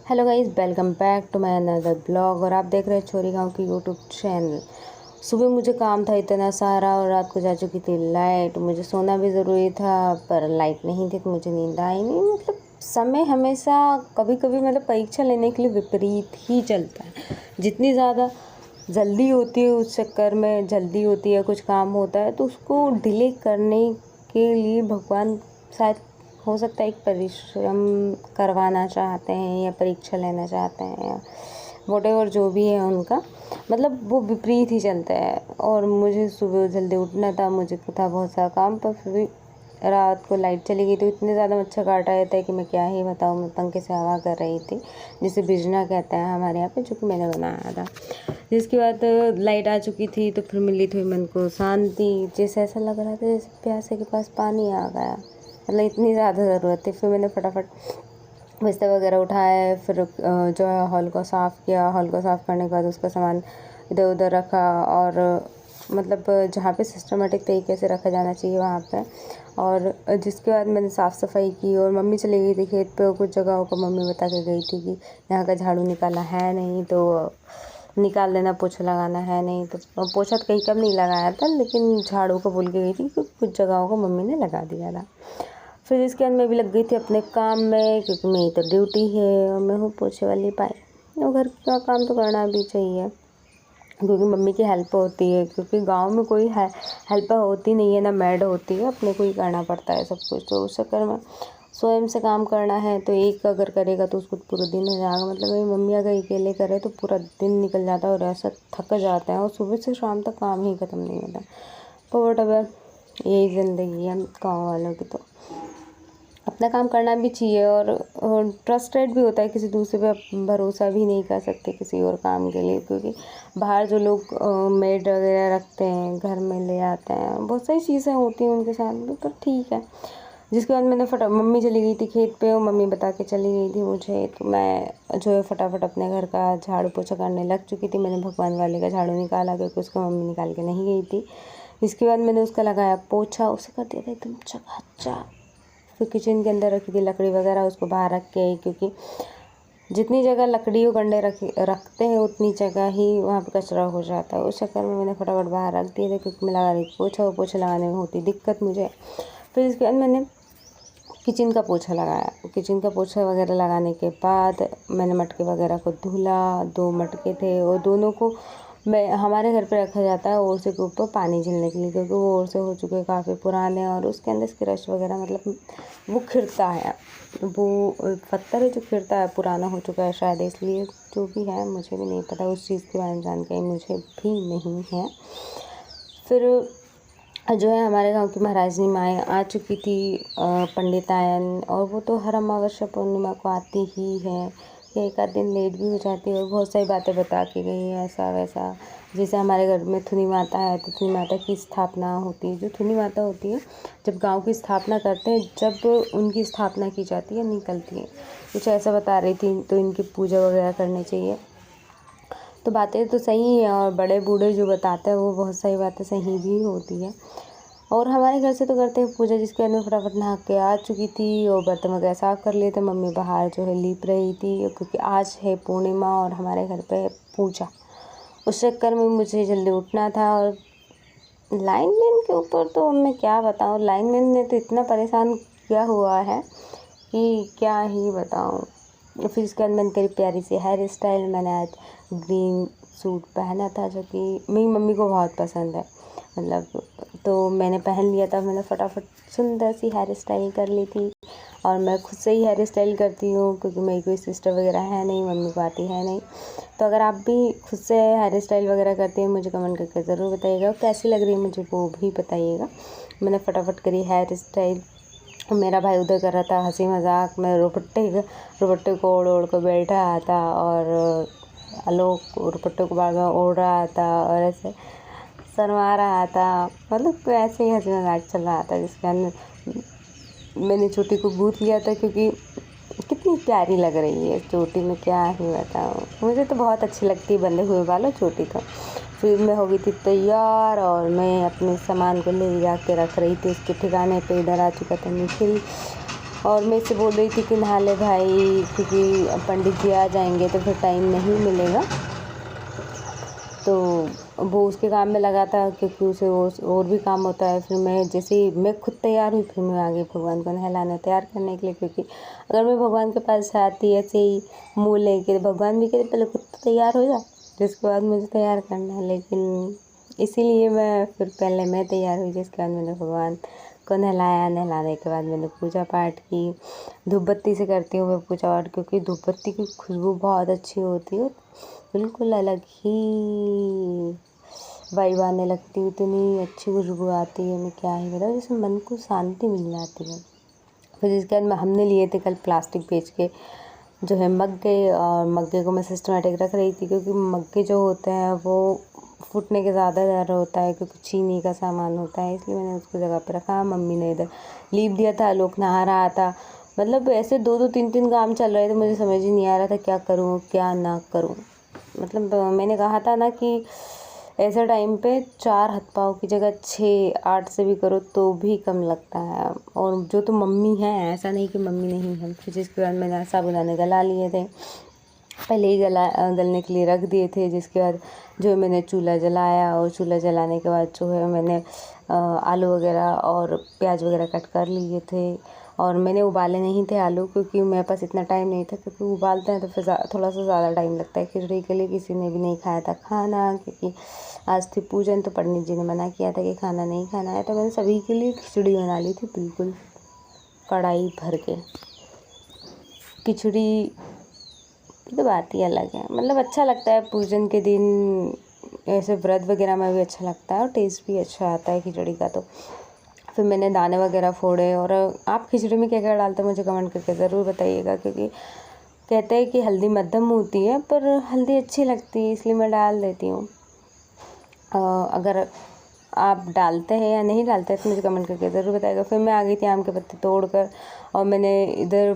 Hello guys, welcome back to my another blog. और आप देख रहे हैं छोरी गांव की यूट्यूब चैनल। सुबह मुझे काम था इतना सारा और रात को जा चुकी थी लाइट। मुझे सोना भी ज़रूरी था पर लाइट नहीं थी तो मुझे नींद आई नहीं। मतलब समय हमेशा कभी कभी परीक्षा लेने के लिए विपरीत ही चलता है। जितनी ज़्यादा जल्दी होती है उस चक्कर में, जल्दी होती है कुछ काम होता है तो उसको डिले करने के लिए भगवान शायद हो सकता है एक परिश्रम करवाना चाहते हैं या परीक्षा लेना चाहते हैं या वॉटेवर जो भी है उनका, मतलब वो विपरीत ही चलता है। और मुझे सुबह जल्दी उठना था, मुझे था बहुत सारा काम, पर फिर भी रात को लाइट चली गई तो इतने ज़्यादा मच्छर काट रहे थे कि मैं क्या ही बताऊँ। मैं पंखे से हवा कर रही थी, जिसे बिजना कहते हैं हमारे यहाँ पे, जो कि मैंने बनाया था। जिसके बाद लाइट आ चुकी थी तो फिर मिली थी मन को शांति। जैसे ऐसा लग रहा था जैसे प्यासे के पास पानी आ गया, मतलब इतनी ज़्यादा ज़रूरत थी। फिर मैंने फटाफट बिस्तर वगैरह उठाए, फिर जो है हॉल को साफ़ किया। हॉल को साफ़ करने के बाद उसका सामान इधर उधर रखा और मतलब जहाँ पे सिस्टमेटिक तरीके से रखा जाना चाहिए वहाँ पे। और जिसके बाद मैंने साफ़ सफाई की और मम्मी चली गई थी खेत पे। कुछ जगहों को मम्मी बता के गई थी कि यहाँ का झाड़ू निकाला है नहीं तो निकाल देना, पोछा लगाना है नहीं तो। पोछा तो कहीं कम नहीं लगाया था, लेकिन झाड़ू को भूल के गई थी क्योंकि कुछ जगहों को मम्मी ने लगा दिया था। फिर इसके बाद मैं भी लग गई थी अपने काम में, क्योंकि मेरी तो ड्यूटी है और मैं हूँ पोछे वाली पाई। और घर का काम तो करना भी चाहिए क्योंकि मम्मी की हेल्प होती है, क्योंकि गांव में कोई हेल्पर होती नहीं है, ना मेड होती है, अपने को ही करना पड़ता है सब कुछ। तो उस चक्कर में स्वयं से काम करना है तो एक अगर करेगा तो उसको पूरा दिन हो जाएगा। मतलब मेरी मम्मी अगर अकेले करे तो पूरा दिन निकल जाता है और ऐसा थक जाता है और सुबह से शाम तक काम ही ख़त्म नहीं होता। तो वटएवर, यही ज़िंदगी है गाँव वालों की। तो अपना काम करना भी चाहिए और ट्रस्टेड भी होता है। किसी दूसरे पे भरोसा भी नहीं कर सकते किसी और काम के लिए, क्योंकि बाहर जो लोग मेड वगैरह रखते हैं, घर में ले आते हैं, बहुत सारी चीज़ें होती हैं उनके साथ भी। तो ठीक है। जिसके बाद मैंने मम्मी चली गई थी खेत पे और मम्मी बता के चली गई थी मुझे, तो मैं जो है फटाफट अपने घर का झाड़ू पोछा करने लग चुकी थी। मैंने भगवान वाले का झाड़ू निकाला क्योंकि उसको मम्मी निकाल के नहीं गई थी। इसके बाद मैंने उसका लगाया पोछा, उसे कर दिया था एकदम चकाचक। फिर किचन के अंदर रखी थी लकड़ी वगैरह, उसको बाहर रख के आई, क्योंकि जितनी जगह लकड़ी और गंडे रखते हैं उतनी जगह ही वहाँ पे कचरा हो जाता है। उस चक्कर में मैंने फटाफट बाहर रख दिए थे, क्योंकि मैं लगा रही थी पोछा, और पोछा लगाने में होती दिक्कत मुझे। फिर इसके बाद मैंने किचन का पोछा लगाया। किचन का पोछा वगैरह लगाने के बाद मैंने मटके वगैरह को धुला। 2 मटके थे और दोनों को मैं हमारे घर पे रखा जाता है ओरसे के ऊपर पानी झिलने के लिए, क्योंकि वो ओरसे हो चुके हैं काफ़ी पुराने और उसके अंदर स्क्रैच वगैरह, मतलब वो खिरता है, वो पत्थर है जो खिरता है, पुराना हो चुका है शायद, इसलिए जो भी है मुझे भी नहीं पता, उस चीज़ के बारे में जानकारी मुझे भी नहीं है। फिर जो है हमारे गांव की महाराजनी माएँ आ चुकी थी, पंडितायन, और वो तो हर अमावस्या पूर्णिमा को आती ही है। या एक आध दिन लेट भी हो जाती है और बहुत सारी बातें बता के गई है, ऐसा वैसा। जैसे हमारे घर में थुनी माता है तो थुनी माता की स्थापना होती है। जो थुनी माता होती है, जब गांव की स्थापना करते हैं, जब उनकी स्थापना की जाती है, निकलती है, कुछ ऐसा बता रही थी। तो इनकी पूजा वगैरह करनी चाहिए। तो बातें तो सही हैं और बड़े बूढ़े जो बताते हैं वो बहुत सारी बातें सही भी होती है। और हमारे घर से तो करते हैं पूजा, जिसके बाद मैं फटाफट नहा के आ चुकी थी और बर्तन वगैरह साफ़ कर लिए थे। मम्मी बाहर जो है लीप रही थी, क्योंकि आज है पूर्णिमा और हमारे घर पे पूजा। उस चक्कर में मुझे जल्दी उठना था। और लाइनमैन के ऊपर तो मैं क्या बताऊँ, लाइनमैन ने तो इतना परेशान किया हुआ है कि क्या ही बताऊँ। फिर इसके बाद मैंने करी प्यारी सी हेयर स्टाइल। मैंने आज ग्रीन सूट पहना था, जो कि मेरी मम्मी को बहुत पसंद है, मतलब तो मैंने पहन लिया था। मैंने फटाफट सुंदर सी हेयर स्टाइल कर ली थी। और मैं खुद से ही हेयर स्टाइल करती हूँ, क्योंकि मेरी कोई सिस्टर वगैरह है नहीं, मम्मी को आती है नहीं। तो अगर आप भी खुद से हेयर स्टाइल वगैरह करते हैं, मुझे कमेंट करके ज़रूर बताइएगा, कैसी लग रही है मुझे वो भी बताइएगा। मैंने फटाफट करी हेयर स्टाइल। मेरा भाई उधर कर रहा था हंसी मजाक, मैं रुपट्टे को ओढ़ ओढ़ कर बैठा था और आलोक रुपट्टे को बार बार ओढ़ रहा था और ऐसे शर्मा रहा था। मतलब ऐसे ही हंसी मजाक चल रहा था। जिसके अंदर मैंने चोटी को गूंथ लिया था, क्योंकि कितनी प्यारी लग रही है चोटी में, क्या ही बताऊँ। मुझे तो बहुत अच्छी लगती है बंधे हुए वाला चोटी तो। फिर मैं हो गई थी तैयार और मैं अपने सामान को ले जा के रख रही थी उसके ठिकाने पे। इधर आ चुका था निखिल, और मैं इससे बोल रही थी कि नहा ले भाई, क्योंकि पंडित जी आ जाएंगे तो फिर टाइम नहीं मिलेगा। तो वो उसके काम में लगा था, क्योंकि उसे और भी काम होता है। फिर मैं जैसे ही मैं खुद तैयार हुई, फिर मैं आ गई भगवान को नहलाने तैयार करने के लिए, क्योंकि अगर मैं भगवान के पास आती ऐसे ही मुँह लेके, भगवान भी कहते पहले खुद तो तैयार हो जा, जिसके बाद मुझे तैयार करना है। लेकिन इसीलिए मैं फिर पहले मैं तैयार हुई, जिसके बाद मैंने भगवान को नहलाया। नहलाने के बाद मैंने पूजा पाठ की। धूप बत्ती से करती हूँ मैं पूजा पाठ, क्योंकि धूप बत्ती की खुशबू बहुत अच्छी होती है, बिल्कुल अलग ही वाइब आने लगती है, इतनी अच्छी खुशबू आती है, मैं क्या ही बताऊँ, जैसे मन को शांति मिल जाती है। फिर इसके बाद हमने लिए थे कल प्लास्टिक बेच के जो है मग्गे, और मग्गे को मैं सिस्टमेटिक रख रही थी, क्योंकि मग्गे जो होते हैं वो फूटने के ज़्यादा डर होता है, क्योंकि चीनी का सामान होता है, इसलिए मैंने उसको जगह पे रखा। मम्मी ने इधर लीप दिया था, लोग नहा रहा था, मतलब ऐसे 2-2 3-3 काम चल रहे थे, मुझे समझ ही नहीं आ रहा था क्या करूँ क्या ना करूँ। मतलब मैंने कहा था ना कि ऐसे टाइम पे 4 हाथ पाँव की जगह 6-8 से भी करो तो भी कम लगता है। और जो तो मम्मी है, ऐसा नहीं कि मम्मी नहीं है। फिर जिसके बाद मैंने साबूदाने गला लिए थे, पहले ही गलने के लिए रख दिए थे। जिसके बाद जो है मैंने चूल्हा जलाया, और चूल्हा जलाने के बाद जो है मैंने आलू वगैरह और प्याज वगैरह कट कर लिए थे। और मैंने उबाले नहीं थे आलू, क्योंकि मेरे पास इतना टाइम नहीं था, क्योंकि उबालते हैं तो फिर थोड़ा सा ज़्यादा टाइम लगता है। खिचड़ी के लिए किसी ने भी नहीं खाया था खाना, क्योंकि आज थी पूजन, तो पंडित जी ने मना किया था कि खाना नहीं खाना है, तो मैंने सभी के लिए खिचड़ी बना ली थी, बिल्कुल कढ़ाई भर के। खिचड़ी की तो बात ही अलग है, मतलब अच्छा लगता है पूजन के दिन, ऐसे व्रत वगैरह में भी अच्छा लगता है, और टेस्ट भी अच्छा आता है खिचड़ी का। तो फिर मैंने दाने वगैरह फोड़े। और आप खिचड़ी में क्या क्या डालते हैं मुझे कमेंट करके ज़रूर बताइएगा, क्योंकि कहते हैं कि हल्दी मध्यम होती है, पर हल्दी अच्छी लगती है, इसलिए मैं डाल देती हूँ। अगर आप डालते हैं या नहीं डालते हैं तो मुझे कमेंट करके ज़रूर बताइएगा। फिर मैं आ गई थी आम के पत्ते तोड़कर, और मैंने इधर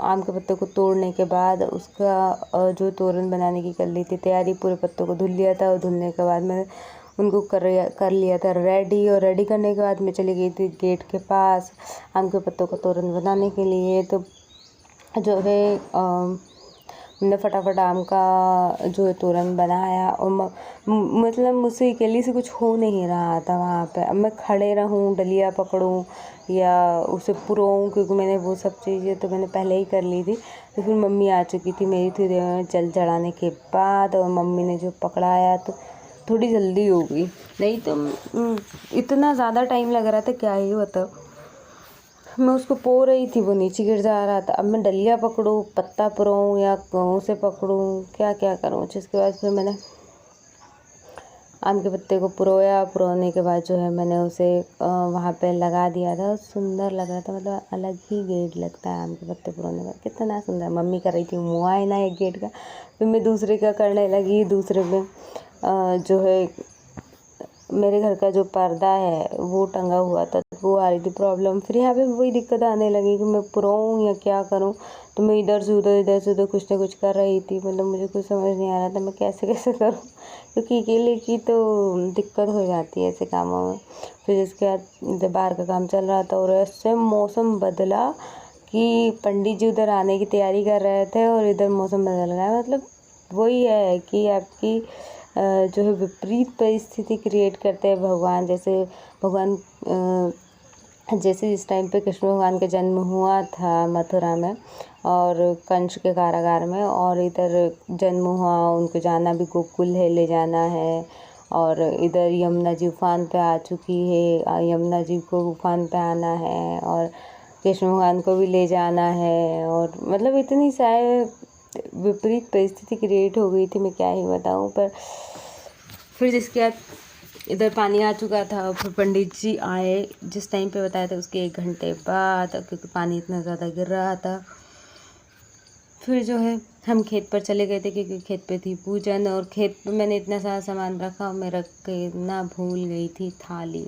आम के पत्ते को तोड़ने के बाद उसका जो तोरन बनाने की कर ली थी तैयारी। पूरे पत्तों को धुल लिया था, और धुलने के बाद मैंने उनको कर लिया था रेडी। और रेडी करने के बाद मैं चली गई थी गेट के पास आम के पत्तों का तोरन बनाने के लिए। तो जो है मैंने फटाफट आम का जो है तोरन बनाया, और मतलब मुझसे अकेली से कुछ हो नहीं रहा था वहाँ पे। अब मैं खड़े रहूँ, डलिया पकड़ूँ या उसे पुरोऊँ, क्योंकि मैंने वो सब चीज़ें तो मैंने पहले ही कर ली थी। तो फिर मम्मी आ चुकी थी मेरी, थोड़ी देर में जल चढ़ाने के बाद, और मम्मी ने जो पकड़ाया तो थोड़ी जल्दी हो गई, नहीं तो इतना ज़्यादा टाइम लग रहा था क्या ही बताओ। मैं उसको पो रही थी, वो नीचे गिर जा रहा था। अब मैं डलिया पकड़ूँ, पत्ता पुरोऊँ या उसे पकड़ूँ, क्या क्या करूँ। जिसके बाद फिर मैंने आम के पत्ते को पुरोया। पुरोने के बाद जो है मैंने उसे वहाँ पे लगा दिया था। सुंदर लग रहा था, मतलब अलग ही गेट लगता है आम के पत्ते पुरोने का, कितना सुंदर। मम्मी कर रही थी मुआयना एक गेट का, फिर मैं दूसरे का करने लगी। दूसरे में जो है मेरे घर का जो पर्दा है वो टंगा हुआ था, वो आ रही थी प्रॉब्लम। फिर यहाँ पे वही दिक्कत आने लगी कि मैं पुराऊँ या क्या करूँ। तो मैं इधर से उधर कुछ ना कुछ कर रही थी, मतलब मुझे कुछ समझ नहीं आ रहा था मैं कैसे कैसे करूँ, क्योंकि अकेले की तो दिक्कत हो जाती है ऐसे कामों में। फिर इसके बाद जब बाहर का काम चल रहा था, और ऐसे मौसम बदला कि पंडित जी उधर आने की तैयारी कर रहे थे, और इधर मौसम बदल गया। मतलब वही है कि आपकी जो है विपरीत परिस्थिति क्रिएट करते हैं भगवान। जैसे भगवान जैसे जिस टाइम पे कृष्ण भगवान का जन्म हुआ था मथुरा में और कंस के कारागार में, और इधर जन्म हुआ, उनको जाना भी गोकुल है, ले जाना है। और इधर यमुना जी उफान पे आ चुकी है, यमुना जी को उफान पे आना है, और कृष्ण भगवान को भी ले जाना है। और मतलब इतनी सारे विपरीत परिस्थिति क्रिएट हो गई थी, मैं क्या ही बताऊँ। पर फिर जिसके बाद इधर पानी आ चुका था, और फिर पंडित जी आए जिस टाइम पे बताया था उसके 1 घंटे बाद, क्योंकि पानी इतना ज़्यादा गिर रहा था। फिर जो है हम खेत पर चले गए थे, क्योंकि खेत पे थी पूजन। और खेत पे मैंने इतना सारा सामान रखा, और मैं रख के इतना भूल गई थी थाली।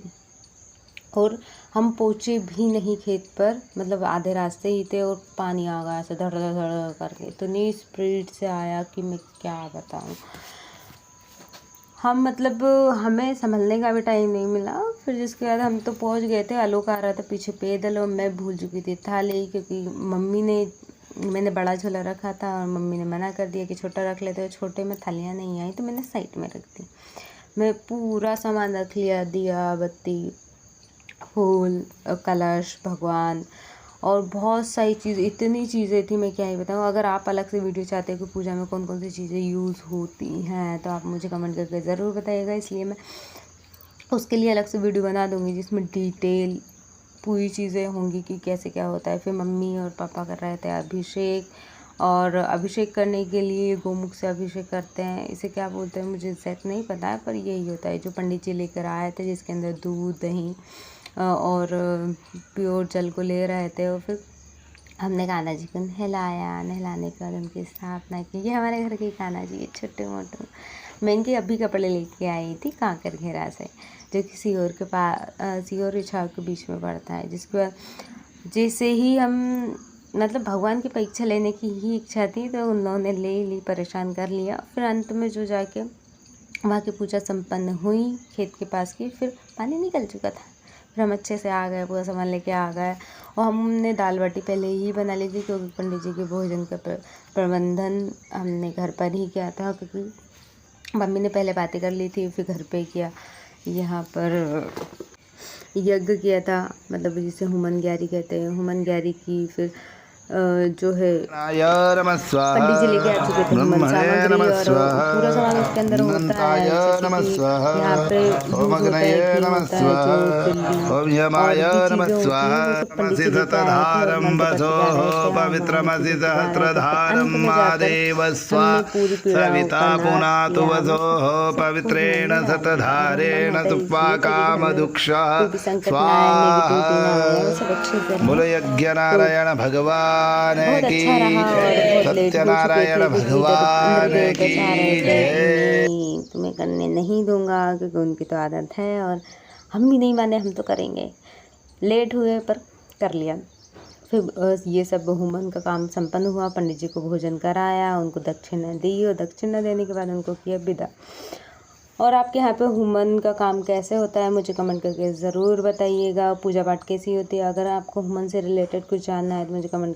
और हम पहुँचे भी नहीं खेत पर, मतलब आधे रास्ते ही थे, और पानी आ गया ऐसे धड़ धड़ धड़ करके, इतनी स्पीड से आया कि मैं क्या बताऊँ। हम मतलब हमें संभलने का भी टाइम नहीं मिला। फिर जिसके बाद हम तो पहुंच गए थे, आलोक आ रहा था पीछे पैदल और मैं भूल चुकी थी थाली, क्योंकि मैंने बड़ा झोला रखा था और मम्मी ने मना कर दिया कि छोटा रख लेते हो, छोटे में थालियाँ नहीं आई तो मैंने साइड में रख दी। मैं पूरा सामान रख लिया, दिया बत्ती फूल कलश भगवान और बहुत सारी चीज़, इतनी चीज़ें थी मैं क्या ही बताऊँ। अगर आप अलग से वीडियो चाहते हो कि पूजा में कौन कौन सी चीज़ें यूज़ होती हैं तो आप मुझे कमेंट करके ज़रूर बताइएगा, इसलिए मैं उसके लिए अलग से वीडियो बना दूँगी जिसमें डिटेल पूरी चीज़ें होंगी कि कैसे क्या होता है। फिर मम्मी और पापा कर रहे थे अभिषेक, और अभिषेक करने के लिए गोमुख से अभिषेक करते हैं, इसे क्या बोलते हैं मुझे एग्जैक्ट नहीं पता है, पर यही होता है जो पंडित जी लेकर आए थे, जिसके अंदर दूध दही और प्योर जल को ले रहे थे। और फिर हमने कान्हा जी को नहलाया, नहलाने के बाद उनकी स्थापना की। ये हमारे घर के कान्हा जी है, छोटे मोटे। मैं इनके अभी कपड़े लेके आई थी कांकर घेरा से, जो कि सीहोर के पास सीहोर इछावर के बीच में पड़ता है। जिसके बाद जैसे ही हम मतलब भगवान की परीक्षा लेने की ही इच्छा थी तो उन लोगों ने ले ली, परेशान कर लिया। फिर अंत में जो जाके वहाँ की पूजा संपन्न हुई खेत के पास की, फिर पानी निकल चुका था। फिर हम अच्छे से आ गए, पूरा सामान लेके आ गए और हमने दाल बाटी पहले ही बना ली थी, क्योंकि पंडित जी के भोजन का प्रबंधन हमने घर पर ही किया था, क्योंकि मम्मी ने पहले बातें कर ली थी, फिर घर पे किया। यहाँ पर यज्ञ किया था, मतलब जिसे हुमन ग्यारी कहते हैं, हुमन ग्यारी की। फिर जो है पंडित जी लेके आ चुके थे हुमन सामग्री और पूरा सामान उसके अंदर होता है, जैसे कि यहाँ पे दूध होता है, घी होता है, जो बिल्ली और भी चीज़ें होती हैं, वो सब पंडित जी लेके आए थे और मंत्र पढ़ के जा रहे थे, भगवान की स्तुति गा रहे थे। फिर अंत में जाकर हमने पूरी पीड़ाओं का नाश किया, पवित्रेण सतधारेण सुपाकामदुक्षा कोई भी संकट ना आए, नेगेटिविटी ना आए, वो सब अच्छे से बोलो रहे। यज्ञ नारायण भगवान बहुत की, अच्छा रहा और बहुत लेट हो चुके सत्यनारायण थे, क्योंकि इधर भगवान इंद्र देवता की चाह रहे थे जय। नहीं तुम्हें करने नहीं दूंगा, क्योंकि उनकी तो आदत है और हम भी नहीं माने, हम तो करेंगे। लेट हुए पर कर लिया। फिर ये सब हुमन का काम संपन्न हुआ, पंडित जी को भोजन कराया, उनको दक्षिणा दी और दक्षिणा देने के बाद उनको किया विदा। और आपके यहाँ पे हुमन का काम कैसे होता है मुझे कमेंट करके ज़रूर बताइएगा। पूजा पाठ कैसी होती है, अगर आपको हुमन से रिलेटेड कुछ जानना है तो मुझे कमेंट